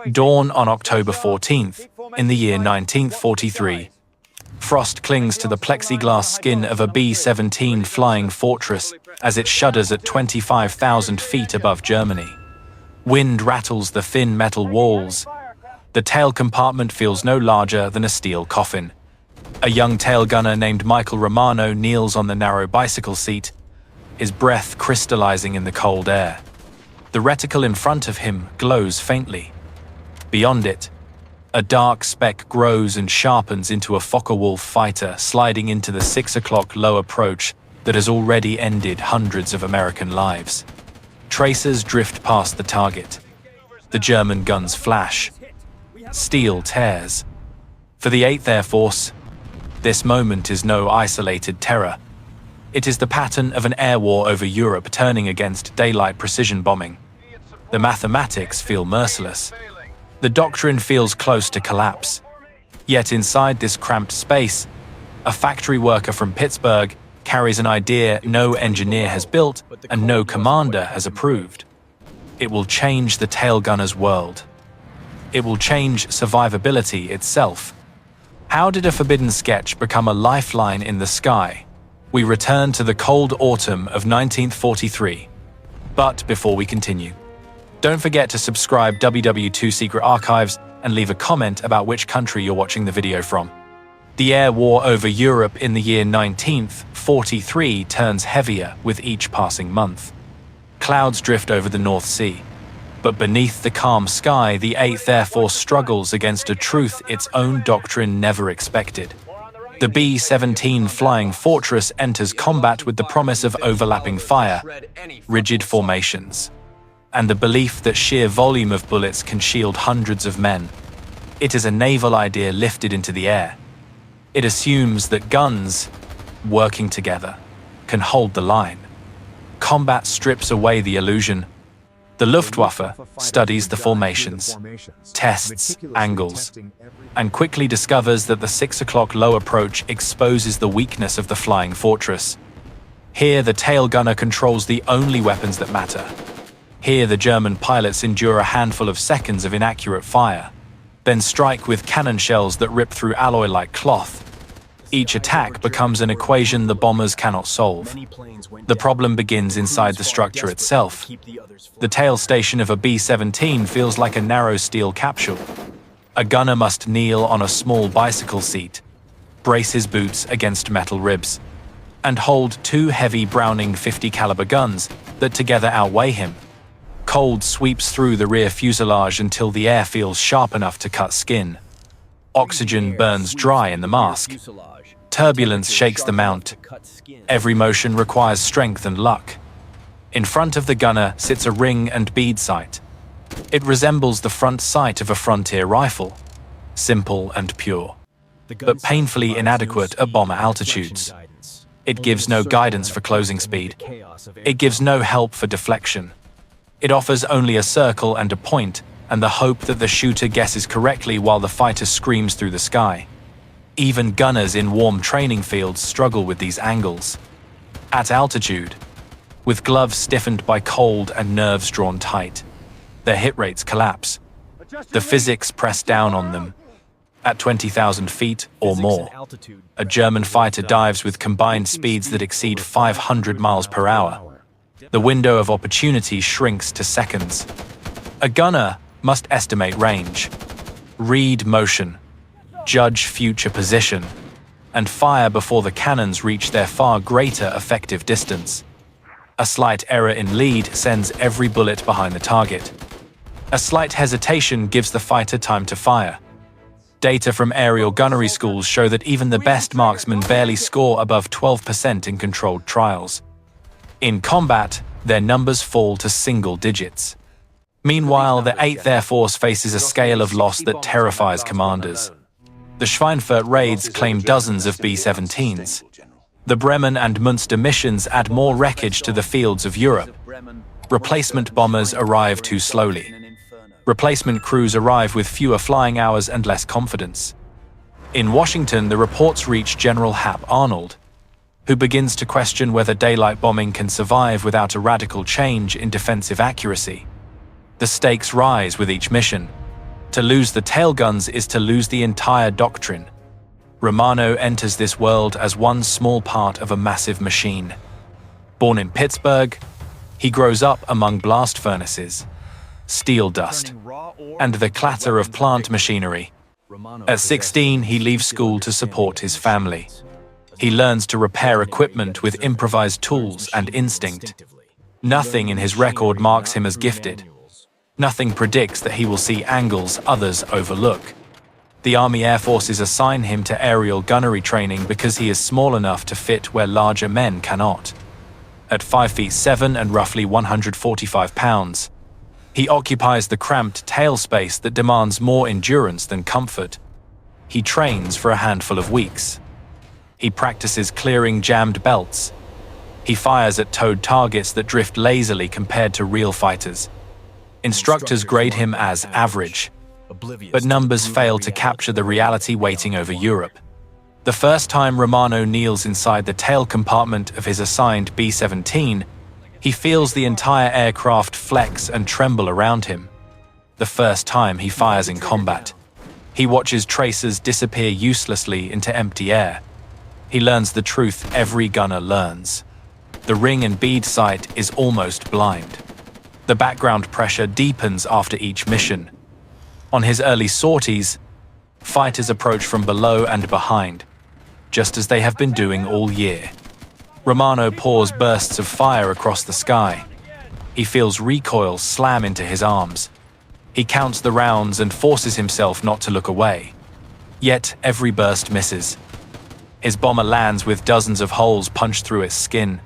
Dawn on October 14th, in the year 1943. Frost clings to the plexiglass skin of a B-17 flying fortress as it shudders at 25,000 feet above Germany. Wind rattles the thin metal walls. The tail compartment feels no larger than a steel coffin. A young tail gunner named Michael Romano kneels on the narrow bicycle seat, his breath crystallizing in the cold air. The reticle in front of him glows faintly. Beyond it, a dark speck grows and sharpens into a Focke-Wulf fighter sliding into the 6 o'clock low approach that has already ended hundreds of American lives. Tracers drift past the target. The German guns flash. Steel tears. For the 8th Air Force, this moment is no isolated terror. It is the pattern of an air war over Europe turning against daylight precision bombing. The mathematics feel merciless. The doctrine feels close to collapse. Yet inside this cramped space, a factory worker from Pittsburgh carries an idea no engineer has built and no commander has approved. It will change the tail gunner's world. It will change survivability itself. How did a forbidden sketch become a lifeline in the sky? We return to the cold autumn of 1943. But before we continue, don't forget to subscribe WW2 Secret Archives and leave a comment about which country you're watching the video from. The air war over Europe in the year 1943 turns heavier with each passing month. Clouds drift over the North Sea. But beneath the calm sky, the 8th Air Force struggles against a truth its own doctrine never expected. The B-17 flying fortress enters combat with the promise of overlapping fire, rigid formations, and the belief that sheer volume of bullets can shield hundreds of men. It is a naval idea lifted into the air. It assumes that guns, working together, can hold the line. Combat strips away the illusion. The Luftwaffe studies the formations, tests angles, and quickly discovers that the 6 o'clock low approach exposes the weakness of the flying fortress. Here, the tail gunner controls the only weapons that matter. Here, the German pilots endure a handful of seconds of inaccurate fire, then strike with cannon shells that rip through alloy like cloth. Each attack becomes an equation the bombers cannot solve. The problem begins inside the structure itself. The tail station of a B-17 feels like a narrow steel capsule. A gunner must kneel on a small bicycle seat, brace his boots against metal ribs, and hold 2 heavy Browning .50 caliber guns that together outweigh him. Cold sweeps through the rear fuselage until the air feels sharp enough to cut skin. Oxygen burns dry in the mask. Turbulence shakes the mount. Every motion requires strength and luck. In front of the gunner sits a ring and bead sight. It resembles the front sight of a frontier rifle, simple and pure, but painfully inadequate at bomber altitudes. It gives no guidance for closing speed. It gives no help for deflection. It offers only a circle and a point, and the hope that the shooter guesses correctly while the fighter screams through the sky. Even gunners in warm training fields struggle with these angles. At altitude, with gloves stiffened by cold and nerves drawn tight, their hit rates collapse. The physics press down on them. At 20,000 feet or more, a German fighter dives with combined speeds that exceed 500 miles per hour. The window of opportunity shrinks to seconds. A gunner must estimate range, read motion, judge future position, and fire before the cannons reach their far greater effective distance. A slight error in lead sends every bullet behind the target. A slight hesitation gives the fighter time to fire. Data from aerial gunnery schools show that even the best marksmen barely score above 12% in controlled trials. In combat, their numbers fall to single digits. Meanwhile, the 8th Air Force faces a scale of loss that terrifies commanders. The Schweinfurt raids claim dozens of B-17s. The Bremen and Münster missions add more wreckage to the fields of Europe. Replacement bombers arrive too slowly. Replacement crews arrive with fewer flying hours and less confidence. In Washington, the reports reach General Hap Arnold, who begins to question whether daylight bombing can survive without a radical change in defensive accuracy. The stakes rise with each mission. To lose the tail guns is to lose the entire doctrine. Romano enters this world as one small part of a massive machine. Born in Pittsburgh, he grows up among blast furnaces, steel dust, and the clatter of plant machinery. At 16, he leaves school to support his family. He learns to repair equipment with improvised tools and instinct. Nothing in his record marks him as gifted. Nothing predicts that he will see angles others overlook. The Army Air Forces assign him to aerial gunnery training because he is small enough to fit where larger men cannot. At 5 feet 7 and roughly 145 pounds, he occupies the cramped tail space that demands more endurance than comfort. He trains for a handful of weeks. He practices clearing jammed belts. He fires at towed targets that drift lazily compared to real fighters. Instructors grade him as average, but numbers fail to capture the reality waiting over Europe. The first time Romano kneels inside the tail compartment of his assigned B-17, he feels the entire aircraft flex and tremble around him. The first time he fires in combat, he watches tracers disappear uselessly into empty air. He learns the truth every gunner learns. The ring and bead sight is almost blind. The background pressure deepens after each mission. On his early sorties, fighters approach from below and behind, just as they have been doing all year. Romano pours bursts of fire across the sky. He feels recoil slam into his arms. He counts the rounds and forces himself not to look away. Yet every burst misses. His bomber lands with dozens of holes punched through its skin.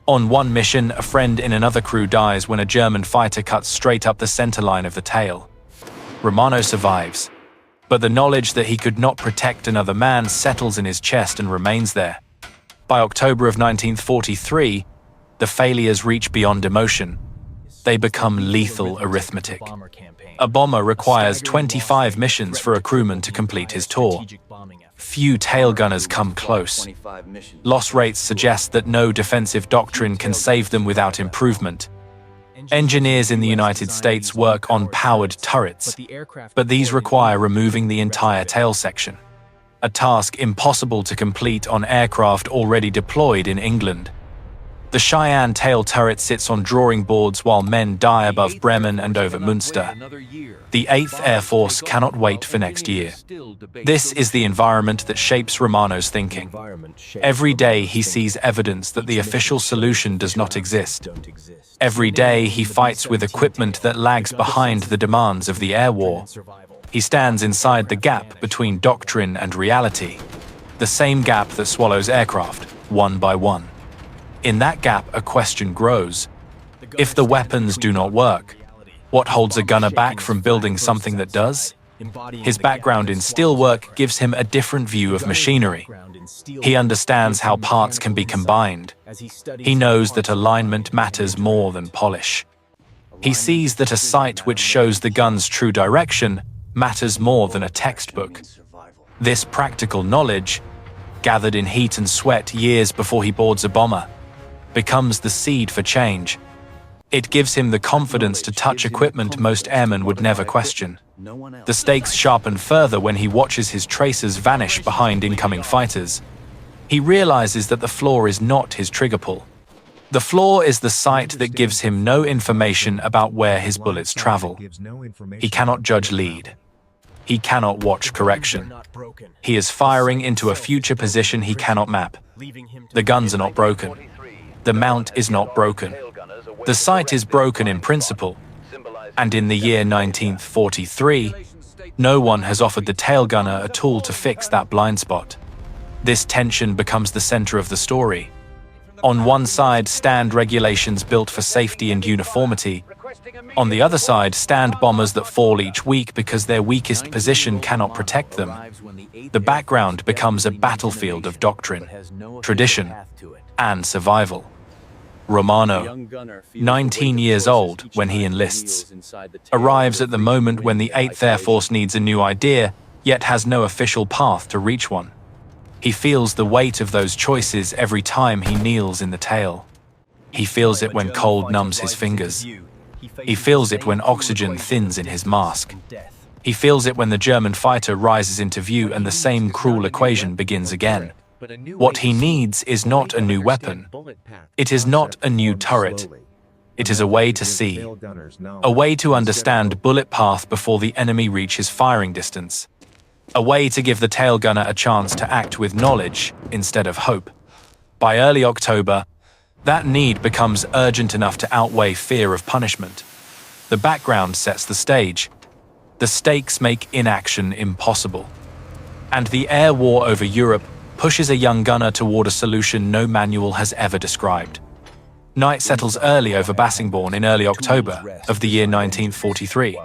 On one mission, a friend in another crew dies when a German fighter cuts straight up the center line of the tail. Romano survives, but the knowledge that he could not protect another man settles in his chest and remains there. By October of 1943, the failures reach beyond emotion. They become lethal arithmetic. A bomber requires 25 missions for a crewman to complete his tour. Few tail gunners come close. Loss rates suggest that no defensive doctrine can save them without improvement. Engineers in the United States work on powered turrets, but these require removing the entire tail section, a task impossible to complete on aircraft already deployed in England. The Cheyenne tail turret sits on drawing boards while men die above Bremen and over Münster. The 8th Air Force cannot wait for next year. This is the environment that shapes Romano's thinking. Every day he sees evidence that the official solution does not exist. Every day he fights with equipment that lags behind the demands of the air war. He stands inside the gap between doctrine and reality, the same gap that swallows aircraft, one by one. In that gap, a question grows. If the weapons do not work, what holds a gunner back from building something that does? His background in steelwork gives him a different view of machinery. He understands how parts can be combined. He knows that alignment matters more than polish. He sees that a sight which shows the gun's true direction matters more than a textbook. This practical knowledge, gathered in heat and sweat years before he boards a bomber, becomes the seed for change. It gives him the confidence to touch equipment most airmen would never question. The stakes sharpen further when he watches his tracers vanish behind incoming fighters. He realizes that the flaw is not his trigger pull. The flaw is the sight that gives him no information about where his bullets travel. He cannot judge lead. He cannot watch correction. He is firing into a future position he cannot map. The guns are not broken. The mount is not broken. The sight is broken in principle. And in the year 1943, no one has offered the tail gunner a tool to fix that blind spot. This tension becomes the center of the story. On one side stand regulations built for safety and uniformity. On the other side stand bombers that fall each week because their weakest position cannot protect them. The background becomes a battlefield of doctrine, tradition, and survival. Romano, 19 years old when he enlists, arrives at the moment when the 8th Air Force needs a new idea, yet has no official path to reach one. He feels the weight of those choices every time he kneels in the tail. He feels it when cold numbs his fingers. He feels it when oxygen thins in his mask. He feels it when the German fighter rises into view and the same cruel equation begins again. What he needs is not a new weapon. It is not a new turret. It is a way to see, a way to understand bullet path before the enemy reaches firing distance, a way to give the tail gunner a chance to act with knowledge instead of hope. By early October, that need becomes urgent enough to outweigh fear of punishment. The background sets the stage. The stakes make inaction impossible. And the air war over Europe pushes a young gunner toward a solution no manual has ever described. Night settles early over Bassingbourn in early October of the year 1943.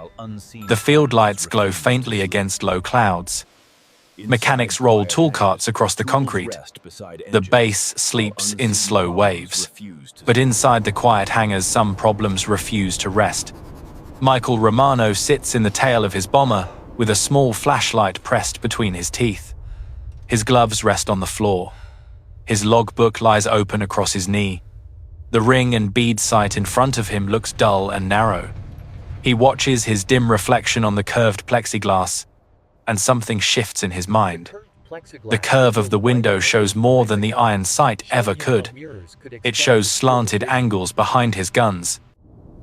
The field lights glow faintly against low clouds. Mechanics roll tool carts across the concrete. The base sleeps in slow waves. But inside the quiet hangars, some problems refuse to rest. Michael Romano sits in the tail of his bomber with a small flashlight pressed between his teeth. His gloves rest on the floor. His logbook lies open across his knee. The ring and bead sight in front of him looks dull and narrow. He watches his dim reflection on the curved plexiglass, and something shifts in his mind. The curve of the window shows more than the iron sight ever could. It shows slanted angles behind his guns.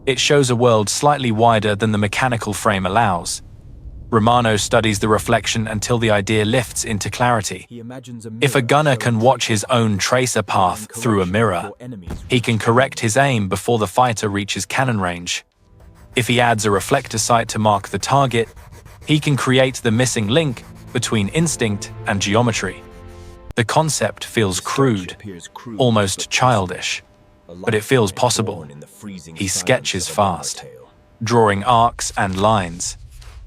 It shows a world slightly wider than the mechanical frame allows. Romano studies the reflection until the idea lifts into clarity. If a gunner can watch his own tracer path through a mirror, he can correct his aim before the fighter reaches cannon range. If he adds a reflector sight to mark the target, he can create the missing link between instinct and geometry. The concept feels crude, almost childish, but it feels possible. He sketches fast, drawing arcs and lines,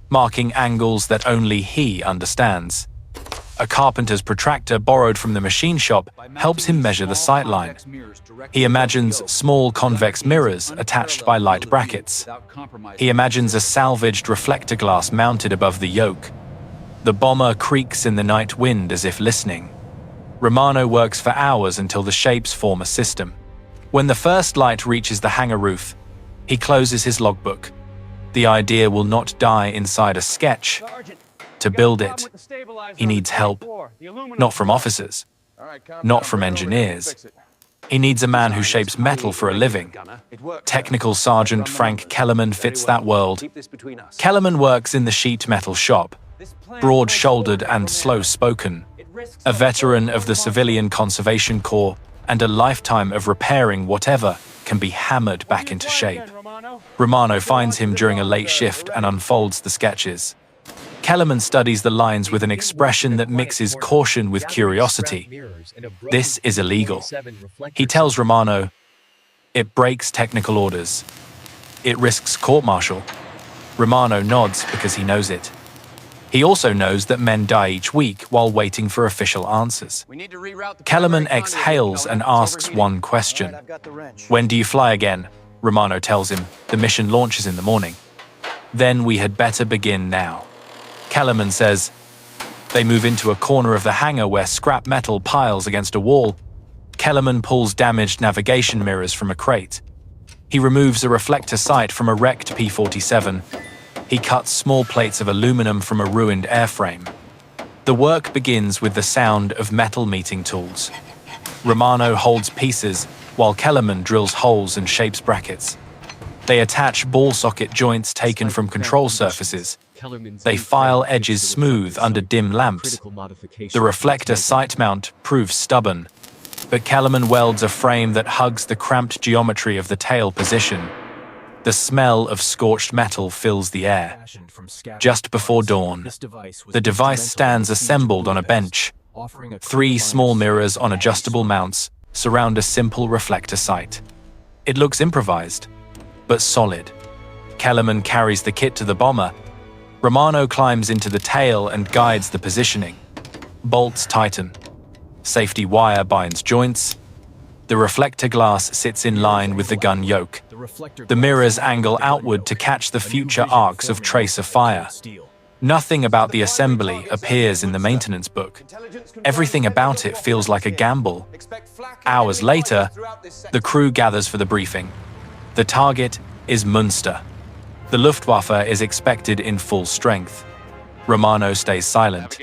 marking angles that only he understands. A carpenter's protractor borrowed from the machine shop helps him measure the sight line. He imagines small convex mirrors attached by light brackets. He imagines a salvaged reflector glass mounted above the yoke. The bomber creaks in the night wind as if listening. Romano works for hours until the shapes form a system. When the first light reaches the hangar roof, he closes his logbook. The idea will not die inside a sketch. To build it, he needs help, not from officers, not from engineers. He needs a man who shapes metal for a living. Technical Sergeant Frank Kellerman fits that world. Kellerman works in the sheet metal shop, broad-shouldered and slow-spoken, a veteran of the Civilian Conservation Corps and a lifetime of repairing whatever can be hammered back into shape. Romano finds him during a late shift and unfolds the sketches. Kellerman studies the lines with an expression that mixes caution with curiosity. This is illegal. He tells Romano, it breaks technical orders. It risks court-martial. Romano nods because he knows it. He also knows that men die each week while waiting for official answers. Kellerman exhales and asks one question. When do you fly again? Romano tells him, the mission launches in the morning. Then we had better begin now. Kellerman says. They move into a corner of the hangar where scrap metal piles against a wall. Kellerman pulls damaged navigation mirrors from a crate. He removes a reflector sight from a wrecked P-47. He cuts small plates of aluminum from a ruined airframe. The work begins with the sound of metal meeting tools. Romano holds pieces while Kellerman drills holes and shapes brackets. They attach ball socket joints taken from control surfaces. They file edges smooth under dim lamps. The reflector sight mount proves stubborn, but Kellerman welds a frame that hugs the cramped geometry of the tail position. The smell of scorched metal fills the air. Just before dawn, the device stands assembled on a bench. 3 small mirrors on adjustable mounts surround a simple reflector sight. It looks improvised, but solid. Kellerman carries the kit to the bomber. Romano climbs into the tail and guides the positioning. Bolts tighten. Safety wire binds joints. The reflector glass sits in line with the gun yoke. The mirrors angle outward to catch the future arcs of tracer fire. Nothing about the assembly appears in the maintenance book. Everything about it feels like a gamble. Hours later, the crew gathers for the briefing. The target is Münster. The Luftwaffe is expected in full strength. Romano stays silent.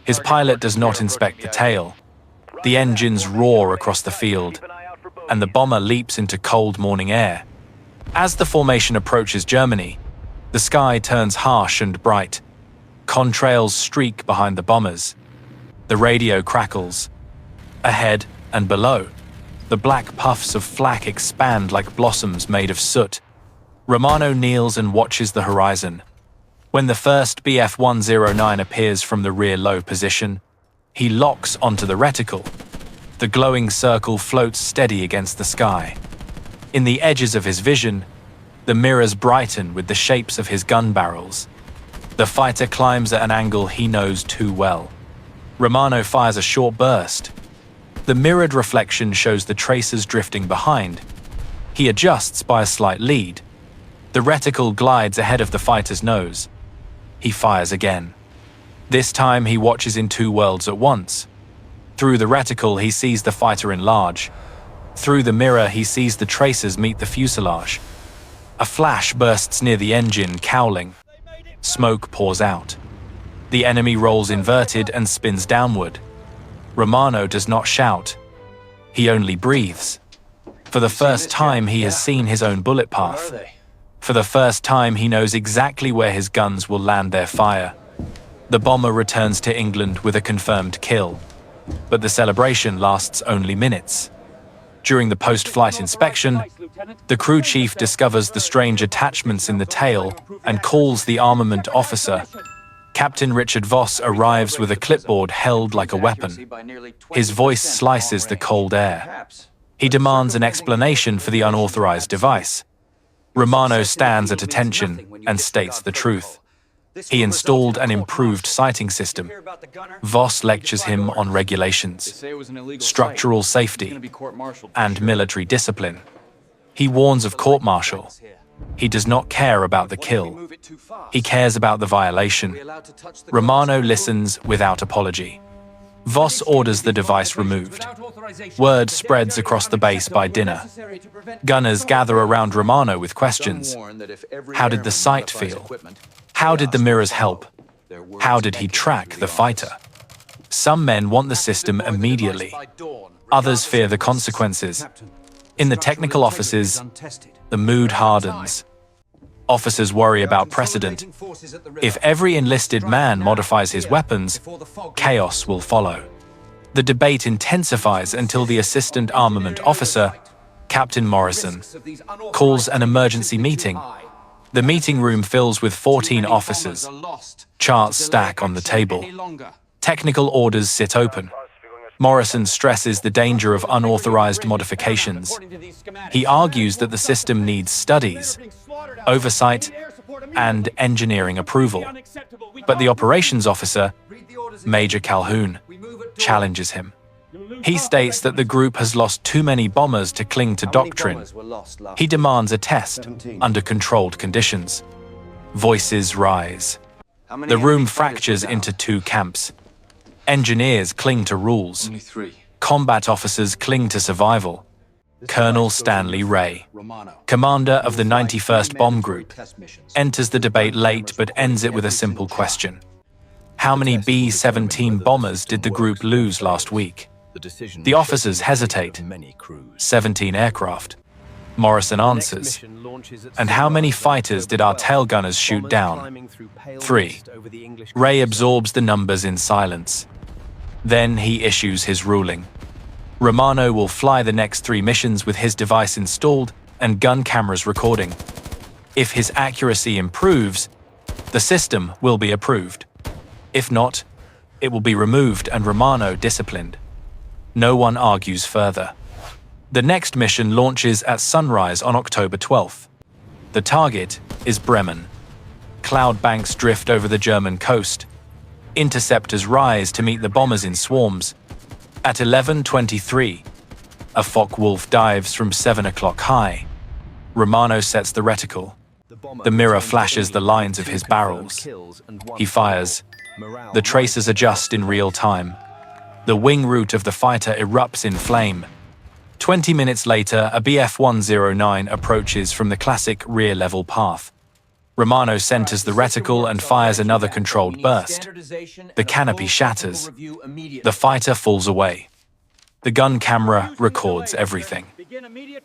His pilot does not inspect the tail. The engines roar across the field, and the bomber leaps into cold morning air. As the formation approaches Germany, the sky turns harsh and bright. Contrails streak behind the bombers. The radio crackles. Ahead and below, the black puffs of flak expand like blossoms made of soot. Romano kneels and watches the horizon. When the first Bf-109 appears from the rear low position, he locks onto the reticle. The glowing circle floats steady against the sky. In the edges of his vision, the mirrors brighten with the shapes of his gun barrels. The fighter climbs at an angle he knows too well. Romano fires a short burst. The mirrored reflection shows the tracers drifting behind. He adjusts by a slight lead. The reticle glides ahead of the fighter's nose. He fires again. This time he watches in two worlds at once. Through the reticle he sees the fighter enlarge. Through the mirror he sees the tracers meet the fuselage. A flash bursts near the engine, cowling. Smoke pours out. The enemy rolls inverted and spins downward. Romano does not shout. He only breathes. For the first time he has seen his own bullet path. For the first time he knows exactly where his guns will land their fire. The bomber returns to England with a confirmed kill. But the celebration lasts only minutes. During the post-flight inspection, the crew chief discovers the strange attachments in the tail and calls the armament officer. Captain Richard Voss arrives with a clipboard held like a weapon. His voice slices the cold air. He demands an explanation for the unauthorized device. Romano stands at attention and states the truth. He installed an improved sighting system. Voss lectures him on regulations, structural safety, and military discipline. He warns of court-martial. He does not care about the kill. He cares about the violation. Romano listens without apology. Voss orders the device removed. Word spreads across the base by dinner. Gunners gather around Romano with questions. How did the sight feel? How did the mirrors help? How did he track the fighter? Some men want the system immediately. Others fear the consequences. In the technical offices, the mood hardens. Officers worry about precedent. If every enlisted man modifies his weapons, chaos will follow. The debate intensifies until the assistant armament officer, Captain Morrison, calls an emergency meeting. The meeting room fills with 14 officers. Charts stack on the table. Technical orders sit open. Morrison stresses the danger of unauthorized modifications. He argues that the system needs studies, oversight, and engineering approval. But the operations officer, Major Calhoun, challenges him. He states that the group has lost too many bombers to cling to doctrine. He demands a test under controlled conditions. Voices rise. The room fractures into two camps. Engineers cling to rules. Combat officers cling to survival. Colonel Stanley Ray, commander of the 91st Bomb Group, enters the debate late but ends it with a simple question. How many B-17 bombers did the group lose last week? The officers hesitate. 17 aircraft. Morrison answers. And how many fighters did our tail gunners shoot down? 3. Ray absorbs the numbers in silence. Then he issues his ruling. Romano will fly the next 3 missions with his device installed and gun cameras recording. If his accuracy improves, the system will be approved. If not, it will be removed and Romano disciplined. No one argues further. The next mission launches at sunrise on October 12th. The target is Bremen. Cloud banks drift over the German coast. Interceptors rise to meet the bombers in swarms. At 11:23, a Focke-Wulf dives from 7 o'clock high. Romano sets the reticle. The mirror flashes the lines of his barrels. He fires. The tracers adjust in real time. The wing root of the fighter erupts in flame. 20 minutes later, a Bf-109 approaches from the classic rear-level path. Romano centers the reticle and fires another controlled burst. The canopy shatters. The fighter falls away. The gun camera records everything.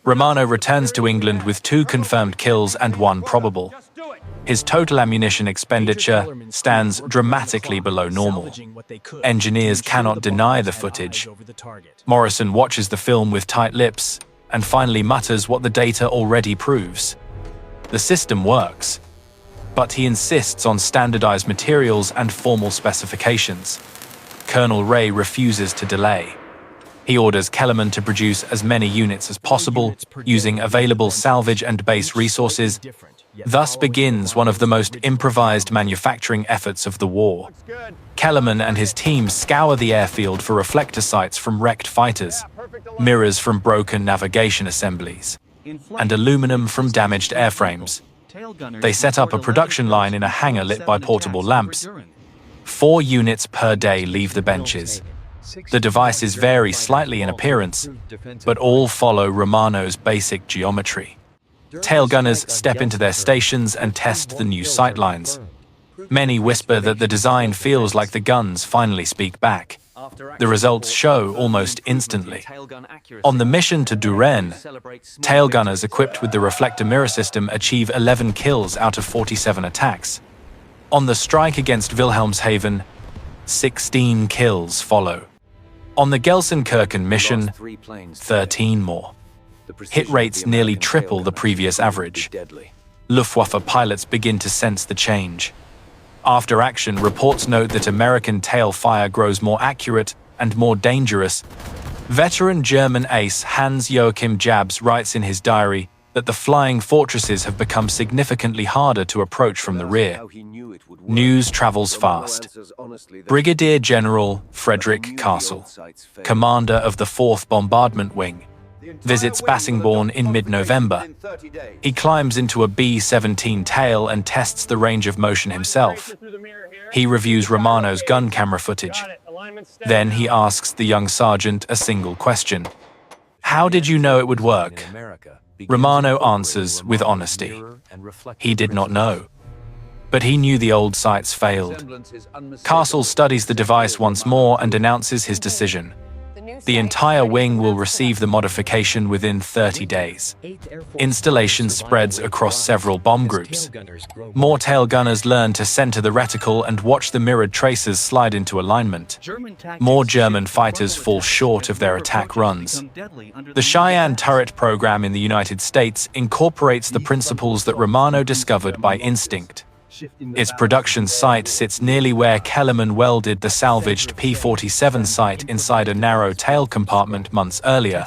Romano returns to England with 2 confirmed kills and 1 probable. His total ammunition expenditure stands dramatically below normal. Engineers cannot deny the footage. Morrison watches the film with tight lips and finally mutters what the data already proves. The system works, but he insists on standardized materials and formal specifications. Colonel Ray refuses to delay. He orders Kellerman to produce as many units as possible, using available salvage and base resources. Thus begins one of the most improvised manufacturing efforts of the war. Kellerman and his team scour the airfield for reflector sights from wrecked fighters, mirrors from broken navigation assemblies, and aluminum from damaged airframes. They set up a production line in a hangar lit by portable lamps. 4 units per day leave the benches. The devices vary slightly in appearance, but all follow Romano's basic geometry. Tail gunners step into their stations and test the new sightlines. Many whisper that the design feels like the guns finally speak back. The results show almost instantly. On the mission to Duren, tail gunners equipped with the reflector mirror system achieve 11 kills out of 47 attacks. On the strike against Wilhelmshaven, 16 kills follow. On the Gelsenkirchen mission, 13 more. Hit rates nearly triple the previous average. Luftwaffe pilots begin to sense the change. After action, reports note that American tail fire grows more accurate and more dangerous. Veteran German ace Hans-Joachim Jabs writes in his diary that the flying fortresses have become significantly harder to approach from the rear. News travels fast. Brigadier General Frederick Castle, commander of the 4th Bombardment Wing, visits Bassingbourn in mid-November. He climbs into a B-17 tail and tests the range of motion himself. He reviews Romano's gun camera footage. Then he asks the young sergeant a single question. "How did you know it would work?" Romano answers with honesty. He did not know. But he knew the old sights failed. Castle studies the device once more and announces his decision. The entire wing will receive the modification within 30 days. Installation spreads across several bomb groups. More tail gunners learn to center the reticle and watch the mirrored traces slide into alignment. More German fighters fall short of their attack runs. The Cheyenne turret program in the United States incorporates the principles that Romano discovered by instinct. Its production site sits nearly where Kellerman welded the salvaged P-47 sight inside a narrow tail compartment months earlier.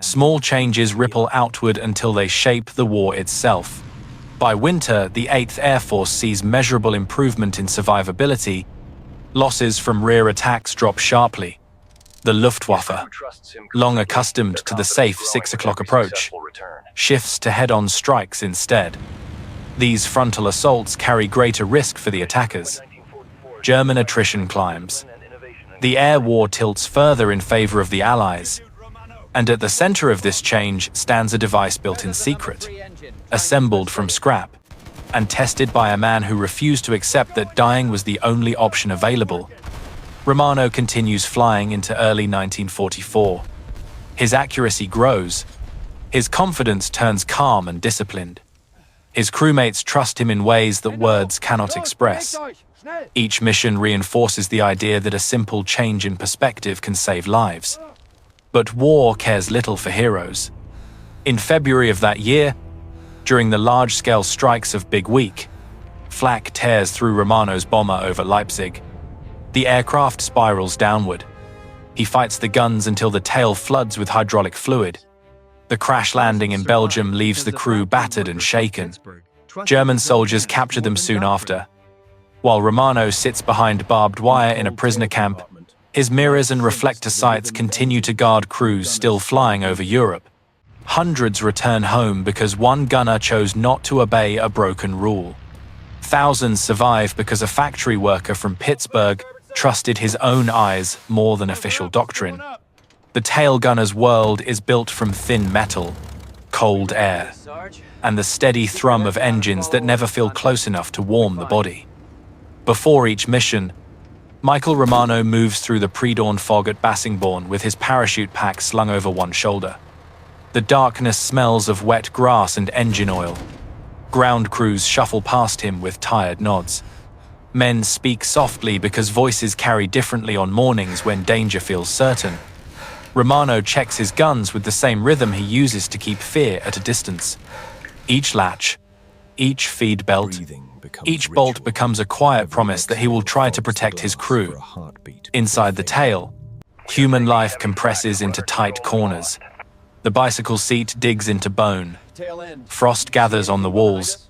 Small changes ripple outward until they shape the war itself. By winter, the 8th Air Force sees measurable improvement in survivability. Losses from rear attacks drop sharply. The Luftwaffe, long accustomed to the safe 6 o'clock approach, shifts to head-on strikes instead. These frontal assaults carry greater risk for the attackers. German attrition climbs. The air war tilts further in favor of the Allies. And at the center of this change stands a device built in secret, assembled from scrap, and tested by a man who refused to accept that dying was the only option available. Romano continues flying into early 1944. His accuracy grows. His confidence turns calm and disciplined. His crewmates trust him in ways that words cannot express. Each mission reinforces the idea that a simple change in perspective can save lives. But war cares little for heroes. In February of that year, during the large-scale strikes of Big Week, flak tears through Romano's bomber over Leipzig. The aircraft spirals downward. He fights the guns until the tail floods with hydraulic fluid. The crash landing in Belgium leaves the crew battered and shaken. German soldiers capture them soon after. While Romano sits behind barbed wire in a prisoner camp, his mirrors and reflector sights continue to guard crews still flying over Europe. Hundreds return home because one gunner chose not to obey a broken rule. Thousands survive because a factory worker from Pittsburgh trusted his own eyes more than official doctrine. The tail gunner's world is built from thin metal, cold air, and the steady thrum of engines that never feel close enough to warm the body. Before each mission, Michael Romano moves through the pre-dawn fog at Bassingbourn with his parachute pack slung over one shoulder. The darkness smells of wet grass and engine oil. Ground crews shuffle past him with tired nods. Men speak softly because voices carry differently on mornings when danger feels certain. Romano checks his guns with the same rhythm he uses to keep fear at a distance. Each latch, each feed belt, each bolt becomes a quiet promise that he will try to protect his crew. Inside the tail, human life compresses into tight corners. The bicycle seat digs into bone. Frost gathers on the walls.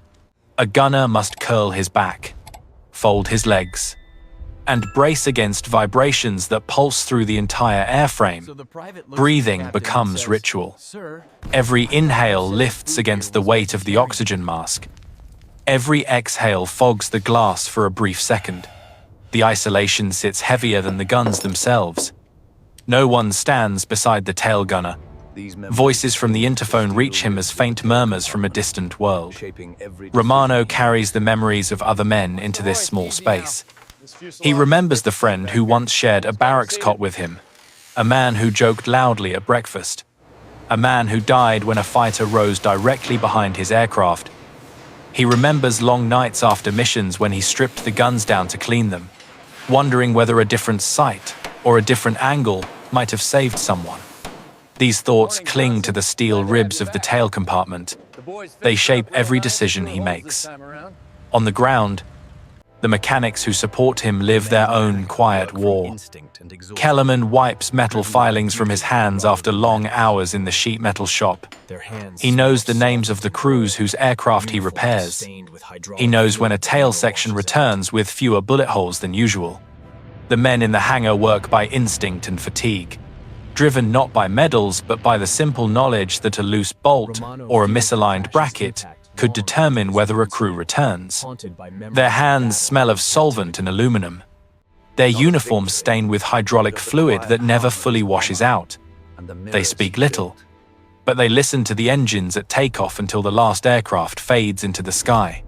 A gunner must curl his back, fold his legs, and brace against vibrations that pulse through the entire airframe. Breathing becomes ritual. Every inhale lifts against the weight of the oxygen mask. Every exhale fogs the glass for a brief second. The isolation sits heavier than the guns themselves. No one stands beside the tail gunner. Voices from the interphone reach him as faint murmurs from a distant world. Romano carries the memories of other men into this small space. He remembers the friend who once shared a barracks cot with him, a man who joked loudly at breakfast, a man who died when a fighter rose directly behind his aircraft. He remembers long nights after missions when he stripped the guns down to clean them, wondering whether a different sight or a different angle might have saved someone. These thoughts cling to the steel ribs of the tail compartment. They shape every decision he makes. On the ground, the mechanics who support him live their own quiet war. Kellerman wipes metal filings from his hands after long hours in the sheet metal shop. He knows the names of the crews whose aircraft he repairs. He knows when a tail section returns with fewer bullet holes than usual. The men in the hangar work by instinct and fatigue, driven not by medals but by the simple knowledge that a loose bolt or a misaligned bracket could determine whether a crew returns. Their hands smell of solvent and aluminum. Their uniforms stain with hydraulic fluid that never fully washes out. They speak little, but they listen to the engines at takeoff until the last aircraft fades into the sky.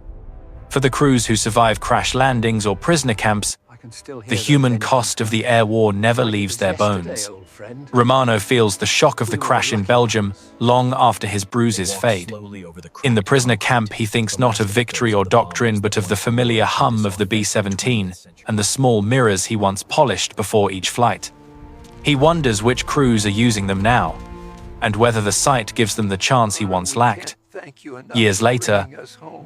For the crews who survive crash landings or prisoner camps, the human cost of the air war never leaves their bones. Romano feels the shock of the crash in Belgium long after his bruises fade. In the prisoner camp, he thinks not of victory or doctrine, but of the familiar hum of the B-17 and the small mirrors he once polished before each flight. He wonders which crews are using them now, and whether the sight gives them the chance he once lacked. Years later,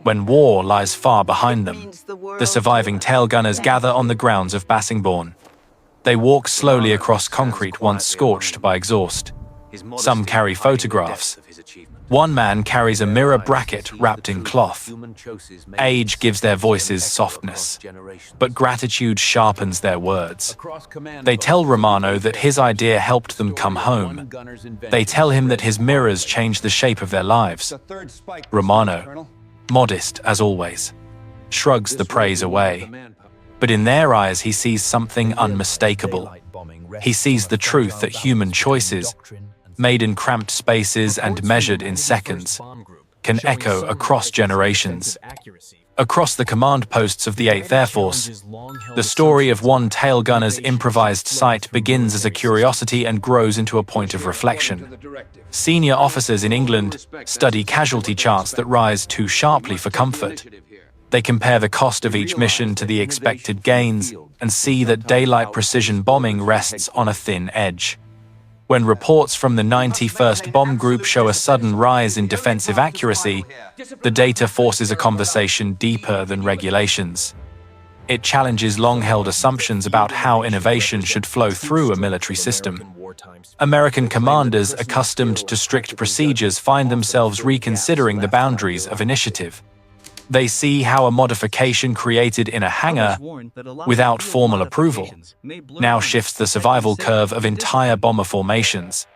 when war lies far behind them, the surviving tail gunners gather on the grounds of Bassingbourn. They walk slowly across concrete once scorched by exhaust. Some carry photographs. One man carries a mirror bracket wrapped in cloth. Age gives their voices softness, but gratitude sharpens their words. They tell Romano that his idea helped them come home. They tell him that his mirrors changed the shape of their lives. Romano, modest as always, shrugs the praise away. But in their eyes he sees something unmistakable. He sees the truth that human choices, made in cramped spaces and measured in seconds, can echo across generations. Across the command posts of the 8th Air Force, the story of one tail gunner's improvised sight begins as a curiosity and grows into a point of reflection. Senior officers in England study casualty charts that rise too sharply for comfort. They compare the cost of each mission to the expected gains and see that daylight precision bombing rests on a thin edge. When reports from the 91st Bomb Group show a sudden rise in defensive accuracy, the data forces a conversation deeper than regulations. It challenges long-held assumptions about how innovation should flow through a military system. American commanders accustomed to strict procedures find themselves reconsidering the boundaries of initiative. They see how a modification created in a hangar, without formal approval, now shifts the survival curve of entire bomber formations.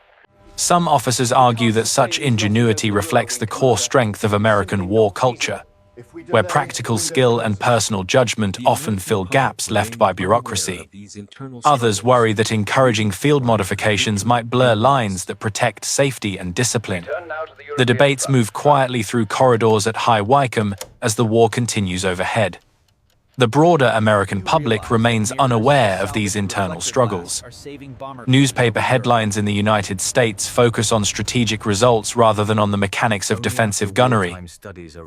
Some officers argue that such ingenuity reflects the core strength of American war culture. where practical skill and personal judgment often fill gaps left by bureaucracy. Others worry that encouraging field modifications might blur lines that protect safety and discipline. The debates move quietly through corridors at High Wycombe as the war continues overhead. The broader American public remains unaware of these internal struggles. Newspaper headlines in the United States focus on strategic results rather than on the mechanics of defensive gunnery.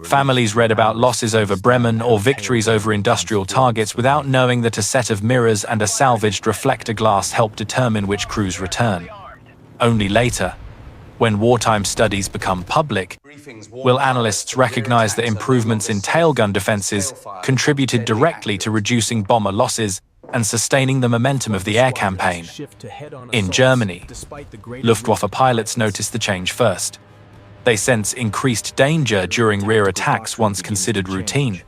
Families read about losses over Bremen or victories over industrial targets without knowing that a set of mirrors and a salvaged reflector glass help determine which crews return. Only later, when wartime studies become public, will analysts recognize that improvements in tailgun defenses contributed directly to reducing bomber losses and sustaining the momentum of the air campaign. In Germany, Luftwaffe pilots notice the change first. They sense increased danger during rear attacks once considered routine.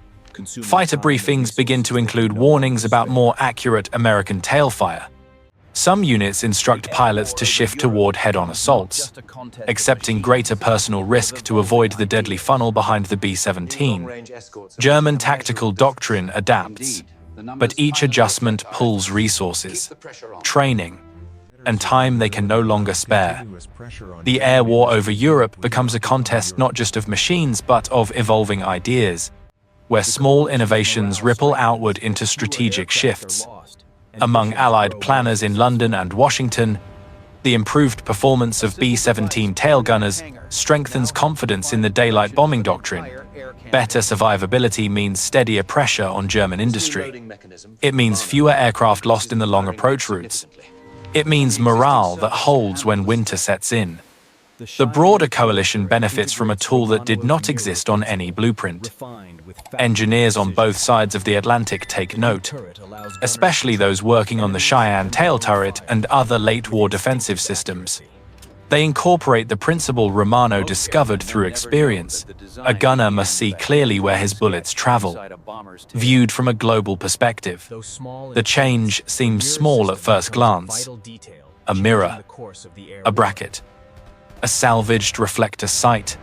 Fighter briefings begin to include warnings about more accurate American tailfire. Some units instruct pilots to shift toward head-on assaults, accepting greater personal risk to avoid the deadly funnel behind the B-17. German tactical doctrine adapts, but each adjustment pulls resources, training, and time they can no longer spare. The air war over Europe becomes a contest not just of machines but of evolving ideas, where small innovations ripple outward into strategic shifts. Among Allied planners in London and Washington, the improved performance of B-17 tailgunners strengthens confidence in the daylight bombing doctrine. Better survivability means steadier pressure on German industry. It means fewer aircraft lost in the long approach routes. It means morale that holds when winter sets in. The broader coalition benefits from a tool that did not exist on any blueprint. Engineers on both sides of the Atlantic take note, especially those working on the Cheyenne tail turret and other late-war defensive systems. They incorporate the principle Romano discovered through experience. A gunner must see clearly where his bullets travel, viewed from a global perspective. The change seems small at first glance. A mirror, a bracket, a salvaged reflector sight.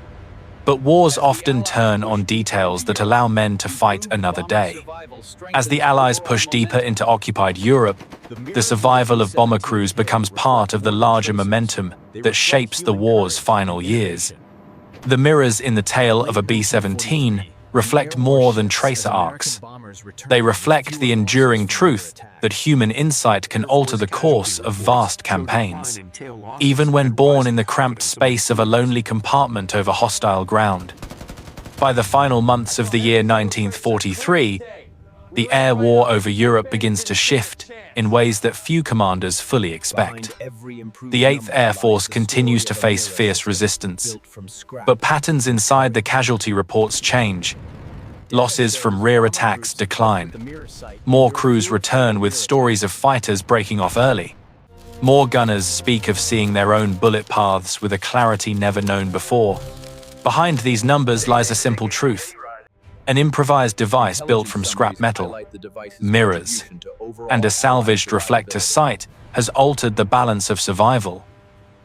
But wars often turn on details that allow men to fight another day. As the Allies push deeper into occupied Europe, the survival of bomber crews becomes part of the larger momentum that shapes the war's final years. The mirrors in the tail of a B-17 reflect more than tracer arcs. They reflect the enduring truth that human insight can alter the course of vast campaigns, even when born in the cramped space of a lonely compartment over hostile ground. By the final months of the year 1943, the air war over Europe begins to shift in ways that few commanders fully expect. The 8th Air Force continues to face fierce resistance, but patterns inside the casualty reports change. Losses from rear attacks decline. More crews return with stories of fighters breaking off early. More gunners speak of seeing their own bullet paths with a clarity never known before. Behind these numbers lies a simple truth. An improvised device built from scrap metal, mirrors, and a salvaged reflector sight has altered the balance of survival.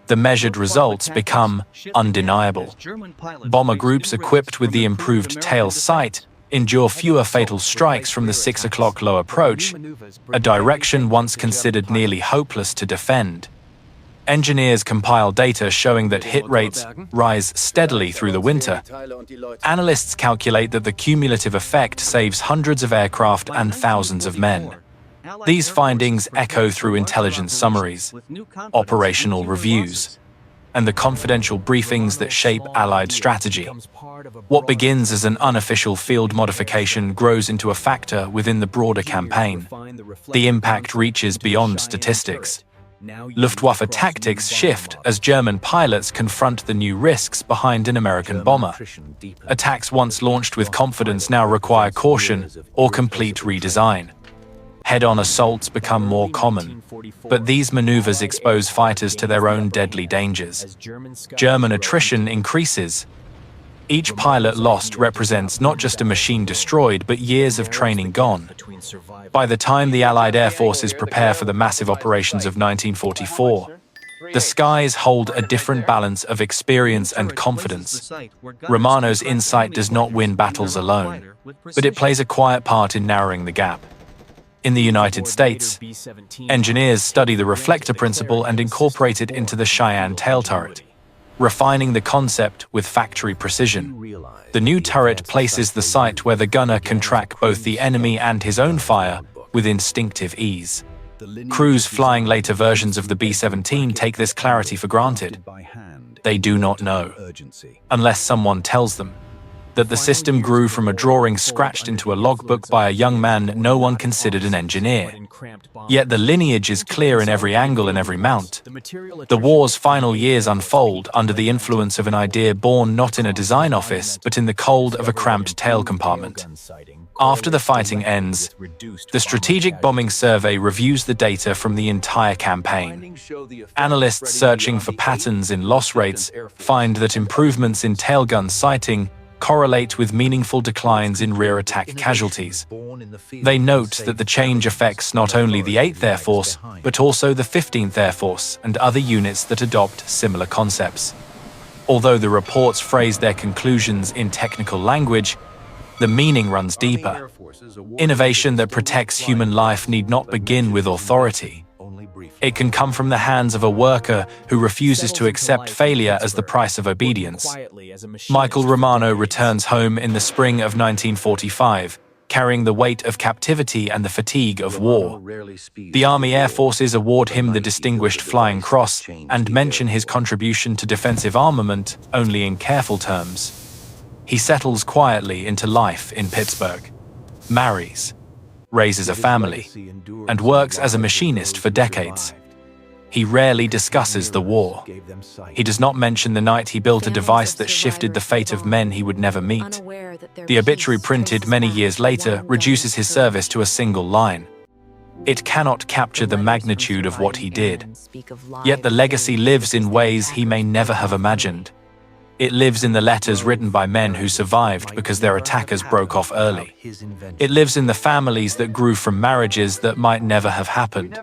The measured results become undeniable. Bomber groups equipped with the improved tail sight endure fewer fatal strikes from the 6 o'clock low approach, a direction once considered nearly hopeless to defend. Engineers compile data showing that hit rates rise steadily through the winter. Analysts calculate that the cumulative effect saves hundreds of aircraft and thousands of men. These findings echo through intelligence summaries, operational reviews, and the confidential briefings that shape Allied strategy. What begins as an unofficial field modification grows into a factor within the broader campaign. The impact reaches beyond statistics. Luftwaffe tactics shift as German pilots confront the new risks behind an American bomber. Attacks once launched with confidence now require caution or complete redesign. Head-on assaults become more common, but these maneuvers expose fighters to their own deadly dangers. German attrition increases. Each pilot lost represents not just a machine destroyed, but years of training gone. By the time the Allied air forces prepare for the massive operations of 1944, The skies hold a different balance of experience and confidence. Romano's insight does not win battles alone, but it plays a quiet part in narrowing the gap. In the United States, engineers study the reflector principle and incorporate it into the Cheyenne tail turret, refining the concept with factory precision. The new turret places the sight where the gunner can track both the enemy and his own fire with instinctive ease. Crews flying later versions of the B-17 take this clarity for granted. They do not know, unless someone tells them, that the system grew from a drawing scratched into a logbook by a young man no one considered an engineer. Yet the lineage is clear in every angle and every mount. The war's final years unfold under the influence of an idea born not in a design office, but in the cold of a cramped tail compartment. After the fighting ends, the Strategic Bombing Survey reviews the data from the entire campaign. Analysts searching for patterns in loss rates find that improvements in tailgun sighting correlate with meaningful declines in rear attack casualties. They note that the change affects not only the 8th Air Force, but also the 15th Air Force and other units that adopt similar concepts. Although the reports phrase their conclusions in technical language, the meaning runs deeper. Innovation that protects human life need not begin with authority. It can come from the hands of a worker who refuses to accept failure as the price of obedience. Michael Romano returns home in the spring of 1945, carrying the weight of captivity and the fatigue of war. The Army Air Forces award him the Distinguished Flying Cross and mention his contribution to defensive armament only in careful terms. He settles quietly into life in Pittsburgh, marries, raises a family, and works as a machinist for decades. He rarely discusses the war. He does not mention the night he built a device that shifted the fate of men he would never meet. The obituary printed many years later reduces his service to a single line. It cannot capture the magnitude of what he did. Yet the legacy lives in ways he may never have imagined. It lives in the letters written by men who survived because their attackers broke off early. It lives in the families that grew from marriages that might never have happened.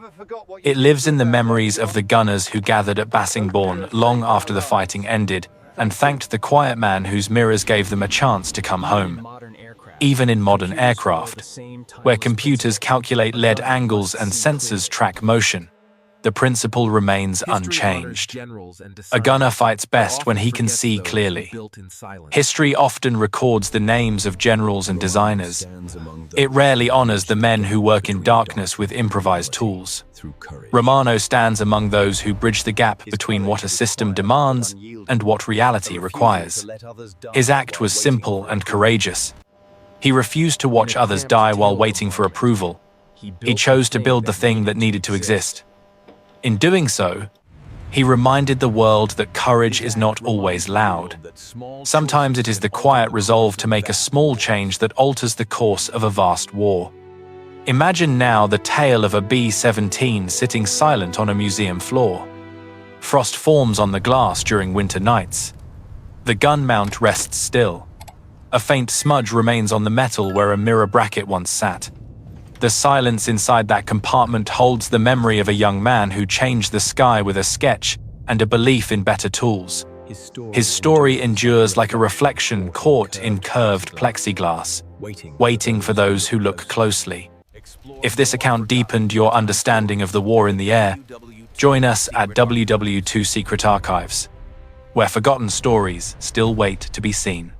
It lives in the memories of the gunners who gathered at Bassingbourn long after the fighting ended and thanked the quiet man whose mirrors gave them a chance to come home. Even in modern aircraft, where computers calculate lead angles and sensors track motion, the principle remains unchanged. A gunner fights best when he can see clearly. History often records the names of generals and designers. It rarely honors the men who work in darkness with improvised tools. Romano stands among those who bridge the gap between what a system demands and what reality requires. His act was simple and courageous. He refused to watch others die while waiting for approval. He chose to build the thing that needed to exist. In doing so, he reminded the world that courage is not always loud. Sometimes it is the quiet resolve to make a small change that alters the course of a vast war. Imagine now the tale of a B-17 sitting silent on a museum floor. Frost forms on the glass during winter nights. The gun mount rests still. A faint smudge remains on the metal where a mirror bracket once sat. The silence inside that compartment holds the memory of a young man who changed the sky with a sketch and a belief in better tools. His story endures like a reflection caught in curved plexiglass, waiting for those who look closely. If this account deepened your understanding of the war in the air, join us at WW2 Secret Archives, where forgotten stories still wait to be seen.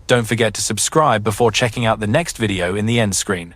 Don't forget to subscribe before checking out the next video in the end screen.